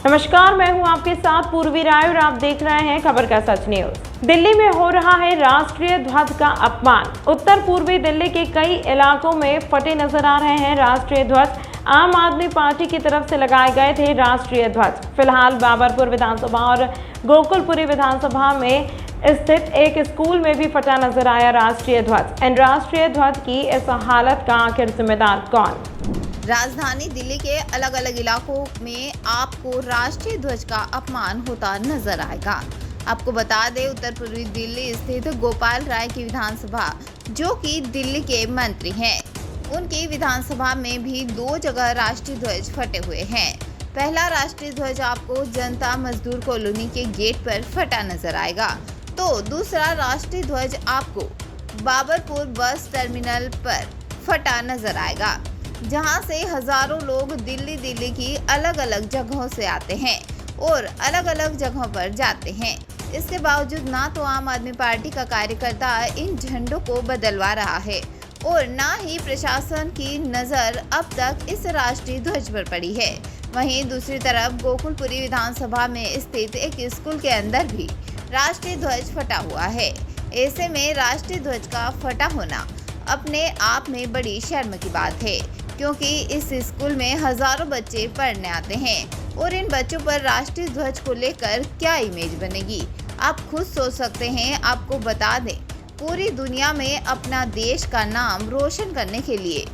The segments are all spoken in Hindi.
नमस्कार, मैं हूं आपके साथ पूर्वी राय और आप देख रहे हैं खबर का सच न्यूज। दिल्ली में हो रहा है राष्ट्रीय ध्वज का अपमान। उत्तर पूर्वी दिल्ली के कई इलाकों में फटे नजर आ रहे हैं राष्ट्रीय ध्वज। आम आदमी पार्टी की तरफ से लगाए गए थे राष्ट्रीय ध्वज। फिलहाल बाबरपुर विधानसभा और गोकुलपुरी विधानसभा में स्थित एक स्कूल में भी फटा नजर आया राष्ट्रीय ध्वज। इन राष्ट्रीय ध्वज की इस हालत का आखिर जिम्मेदार कौन? राजधानी दिल्ली के अलग अलग इलाकों में आपको राष्ट्रीय ध्वज का अपमान होता नजर आएगा। आपको बता दें, उत्तर पूर्वी दिल्ली स्थित गोपाल राय की विधानसभा, जो कि दिल्ली के मंत्री हैं, उनकी विधानसभा में भी 2 जगह राष्ट्रीय ध्वज फटे हुए हैं। पहला राष्ट्रीय ध्वज आपको जनता मजदूर कॉलोनी के गेट पर फटा नजर आएगा, तो दूसरा राष्ट्रीय ध्वज आपको बाबरपुर बस टर्मिनल पर फटा नजर आएगा, जहां से हजारों लोग दिल्ली की अलग अलग जगहों से आते हैं और अलग अलग जगहों पर जाते हैं। इसके बावजूद ना तो आम आदमी पार्टी का कार्यकर्ता इन झंडों को बदलवा रहा है और ना ही प्रशासन की नज़र अब तक इस राष्ट्रीय ध्वज पर पड़ी है। वहीं दूसरी तरफ गोकुलपुरी विधानसभा में स्थित एक स्कूल के अंदर भी राष्ट्रीय ध्वज फटा हुआ है। ऐसे में राष्ट्रीय ध्वज का फटा होना अपने आप में बड़ी शर्म की बात है, क्योंकि इस स्कूल में हजारों बच्चे पढ़ने आते हैं और इन बच्चों पर राष्ट्रीय ध्वज को लेकर क्या इमेज बनेगी, आप खुद सोच सकते हैं। आपको बता दें, पूरी दुनिया में अपना देश का नाम रोशन करने के लिए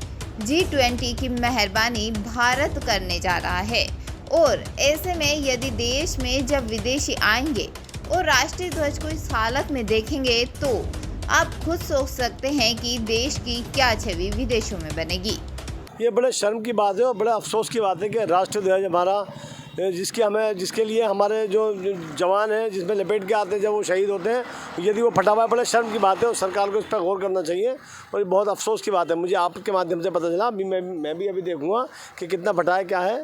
G20 की मेहरबानी भारत करने जा रहा है और ऐसे में यदि देश में जब विदेशी आएंगे और राष्ट्रीय ध्वज को इस हालत में देखेंगे, तो आप खुद सोच सकते हैं कि देश की क्या छवि विदेशों में बनेगी। ये बड़े शर्म की बात है और बड़े अफसोस की बात है कि राष्ट्रीय ध्वज हमारा, जिसके लिए हमारे जो जवान हैं, जिसमें लपेट के आते हैं जब वो शहीद होते हैं, यदि वो फटा हुआ है, बड़े शर्म की बात है और सरकार को इस पर गौर करना चाहिए। और ये बहुत अफसोस की बात है। मुझे आपके माध्यम से पता चला, अभी मैं भी अभी देखूँगा कि कितना फटा है, क्या है,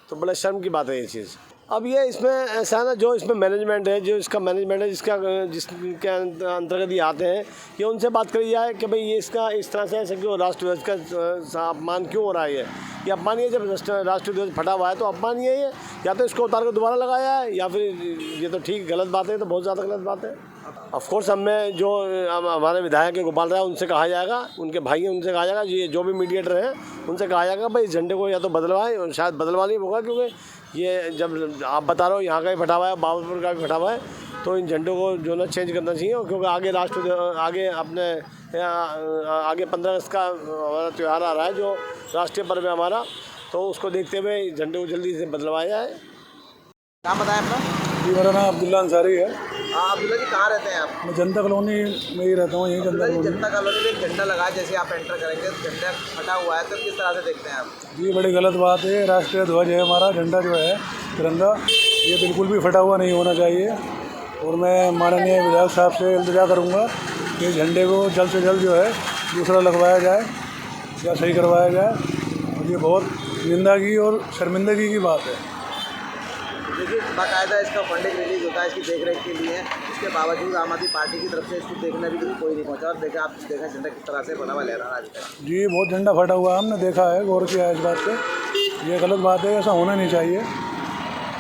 तो बड़े शर्म की बात है ये चीज़। अब ये इसमें ऐसा है ना, जो इसमें मैनेजमेंट है, जिसके अंतर्गत ये आते हैं, ये उनसे बात करी जाए कि भाई ये इसका इस तरह से ऐसा क्यों राष्ट्रीय ध्वज का अपमान क्यों हो रहा है। ये अपमान ये, जब राष्ट्रीय ध्वज फटा हुआ है तो अपमान ये है, या तो इसको उतार कर दोबारा लगाया है, या फिर ये तो ठीक गलत बात है, तो बहुत ज़्यादा गलत बात है। ऑफकोर्स हमें जो हमारे विधायक गोपाल राय, उनसे कहा जाएगा, उनके भाई हैं, उनसे कहा जाएगा, ये जो भी मीडिएटर हैं उनसे कहा जाएगा भाई इस झंडे को या तो बदलवाएं। शायद बदलवा नहीं होगा, क्योंकि ये जब आप बता रहे हो यहाँ का भी फटा हुआ है, बाबरपुर का भी फटा हुआ है, तो इन झंडों को जो ना चेंज करना चाहिए, क्योंकि आगे 15 अगस्त का हमारा त्यौहार आ रहा है, जो राष्ट्रीय पर्व है हमारा, तो उसको देखते हुए झंडे को जल्दी से बदलवाया जाए। नाम बताएं अपना। जी, मेरा नाम अब्दुल्ला अंसारी है। अब्दुल्ला जी, कहाँ रहते हैं आप? मैं जनता कॉलोनी में ही रहता हूँ, यहीं जनता कॉलोनी में एक झंडा लगा, जैसे आप एंटर करेंगे झंडा फटा हुआ है, तो किस तरह से देखते हैं आप? जी, बड़ी गलत बात है। राष्ट्रीय ध्वज है हमारा, झंडा जो है तिरंगा, ये बिल्कुल भी फटा हुआ नहीं होना चाहिए। और मैं माननीय विधायक साहब से इल्तिजा करूँगा कि झंडे को जल्द से जल्द जो है दूसरा लगवाया जाए या सही करवाया जाए। और ये बहुत निंदा की और शर्मिंदगी की बात है। देखिए, बाकायदा इसका फंडिंग रिलीज होता है इसकी देखरेख के लिए, इसके बावजूद आम आदमी पार्टी की तरफ से इसको देखने भी कोई नहीं पहुंचा। और देखा झंडा किस तरह से बना हुआ लहरा रहा है। जी, बहुत झंडा फटा हुआ है, हमने देखा है, गौर किया है इस बात पे। ये गलत बात है, ऐसा होना नहीं चाहिए।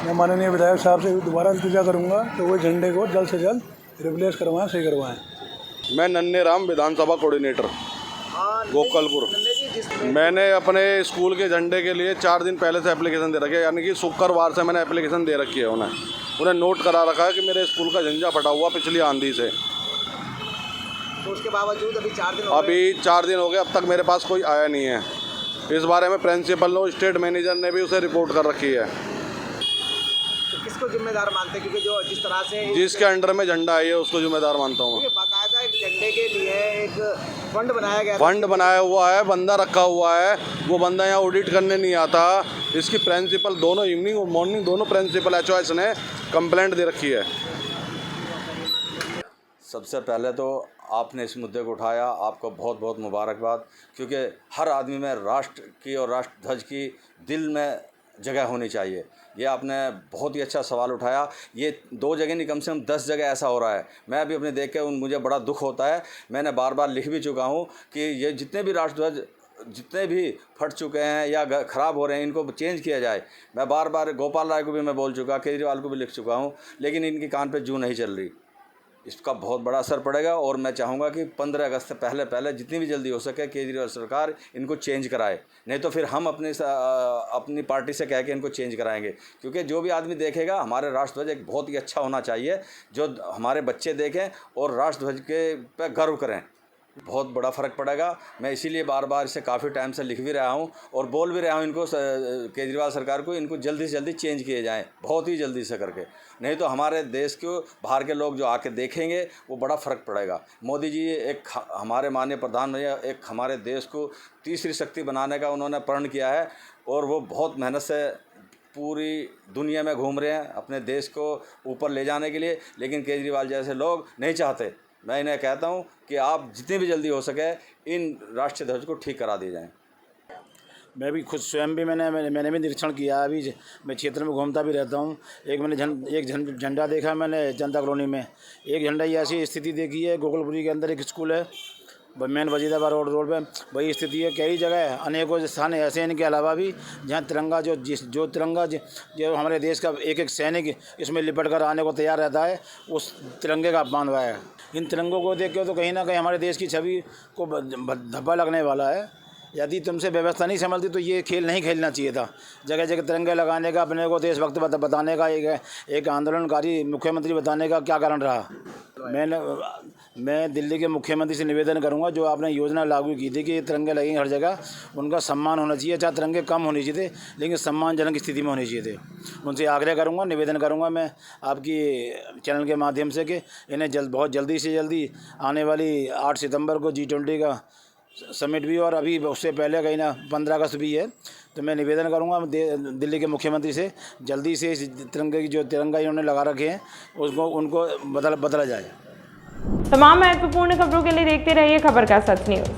मैं माननीय विधायक साहब से दोबारा इल्तिजा करूंगा कि वो झंडे को जल्द से जल्द रिप्लेस करवाएं, सही करवाएं। मैं नन्हे राम, विधानसभा कोऑर्डिनेटर, गोकलपुर। मैंने अपने स्कूल के झंडे के लिए 4 दिन पहले से एप्लीकेशन दे रखी है, यानी कि शुक्रवार से मैंने एप्लीकेशन दे रखी है। उन्हें नोट करा रखा है कि मेरे स्कूल का झंडा फटा हुआ पिछली आंधी से। तो उसके बावजूद अभी 4 दिन हो गए, अब तक मेरे पास कोई आया नहीं है। इस बारे में प्रिंसिपल और स्टेट मैनेजर ने भी उसे रिपोर्ट कर रखी है। तो किसको जिम्मेदार मानते हैं? क्योंकि जो जिस तरह से जिसके अंडर में झंडा है उसको जिम्मेदार मानता हूँ। बाकायदा एक झंडे के लिए एक फंड बनाया गया, फंड बनाया हुआ है, बंदा रखा हुआ है। वो बंदा यहाँ ऑडिट करने नहीं आता। इसकी प्रिंसिपल दोनों इवनिंग और मॉर्निंग दोनों प्रिंसिपल HOS ने कंप्लेंट दे रखी है। सबसे पहले तो आपने इस मुद्दे को उठाया, आपको बहुत बहुत मुबारकबाद, क्योंकि हर आदमी में राष्ट्र की और राष्ट्र ध्वज की दिल में जगह होनी चाहिए। ये आपने बहुत ही अच्छा सवाल उठाया। ये 2 जगह नहीं, कम से कम 10 जगह ऐसा हो रहा है। मैं अभी अपने देख के मुझे बड़ा दुख होता है। मैंने बार बार लिख भी चुका हूँ कि ये जितने भी राष्ट्रध्वज जितने भी फट चुके हैं या ख़राब हो रहे हैं इनको चेंज किया जाए। मैं बार बार गोपाल राय को भी मैं बोल चुका, केजरीवाल को भी लिख चुका हूँ, लेकिन इनकी कान पे जू नहीं चल रही। इसका बहुत बड़ा असर पड़ेगा और मैं चाहूँगा कि 15 अगस्त से पहले जितनी भी जल्दी हो सके केजरीवाल सरकार इनको चेंज कराए, नहीं तो फिर हम अपनी पार्टी से कह के इनको चेंज कराएंगे। क्योंकि जो भी आदमी देखेगा हमारे राष्ट्रध्वज एक बहुत ही अच्छा होना चाहिए, जो हमारे बच्चे देखें और राष्ट्रध्वज के पे गर्व करें, बहुत बड़ा फ़र्क पड़ेगा। मैं इसीलिए बार बार इसे काफ़ी टाइम से लिख भी रहा हूँ और बोल भी रहा हूँ इनको, केजरीवाल सरकार को, इनको जल्दी से जल्दी चेंज किए जाएं, बहुत ही जल्दी से करके, नहीं तो हमारे देश को बाहर के लोग जो आके देखेंगे वो बड़ा फ़र्क पड़ेगा। मोदी जी एक हमारे माननीय प्रधानमंत्री, एक हमारे देश को तीसरी शक्ति बनाने का उन्होंने प्रण किया है और वो बहुत मेहनत से पूरी दुनिया में घूम रहे हैं अपने देश को ऊपर ले जाने के लिए, लेकिन केजरीवाल जैसे लोग नहीं चाहते। मैं इन्हें कहता हूं कि आप जितनी भी जल्दी हो सके इन राष्ट्रीय ध्वज को ठीक करा दिए जाएं। मैं भी खुद स्वयं भी मैंने भी निरीक्षण किया। अभी मैं क्षेत्र में घूमता भी रहता हूँ। एक मैंने झंडा देखा मैंने जनता कॉलोनी में, एक झंडा की ऐसी स्थिति देखी है। गोकुलपुरी के अंदर एक स्कूल है, मेन वजीराबाद रोड पे वही स्थिति है। कई जगह है, अनेकों स्थान ऐसे हैं, इनके अलावा भी जहाँ तिरंगा जो तिरंगा जो हमारे देश का एक एक सैनिक इसमें लिपट कर आने को तैयार रहता है, उस तिरंगे का अपमान हुआ है। इन तिरंगों को देख के तो कहीं ना कहीं हमारे देश की छवि को धब्बा लगने वाला है। यदि तुमसे व्यवस्था नहीं संभलती तो ये खेल नहीं खेलना चाहिए था। जगह जगह तिरंगे लगाने का, अपने को देशभक्त बताने का, एक आंदोलनकारी मुख्यमंत्री बताने का क्या कारण रहा। मैं दिल्ली के मुख्यमंत्री से निवेदन करूंगा, जो आपने योजना लागू की थी कि तिरंगे लगेंगे हर जगह, उनका सम्मान होना चाहिए। चाहे तिरंगे कम होने चाहिए थे, लेकिन सम्मानजनक स्थिति में होने चाहिए थे। उनसे आग्रह करूंगा, निवेदन करूंगा मैं आपकी चैनल के माध्यम से कि इन्हें बहुत जल्दी से जल्दी आने वाली 8 सितंबर को G20 का समिट भी, और अभी उससे पहले कहीं ना 15 अगस्त भी है, तो मैं निवेदन करूंगा दिल्ली के मुख्यमंत्री से जल्दी से इस तिरंगे की जो तिरंगा इन्होंने लगा रखे हैं उनको बदला जाए। तमाम महत्वपूर्ण खबरों के लिए देखते रहिए खबर का सच न्यूज़।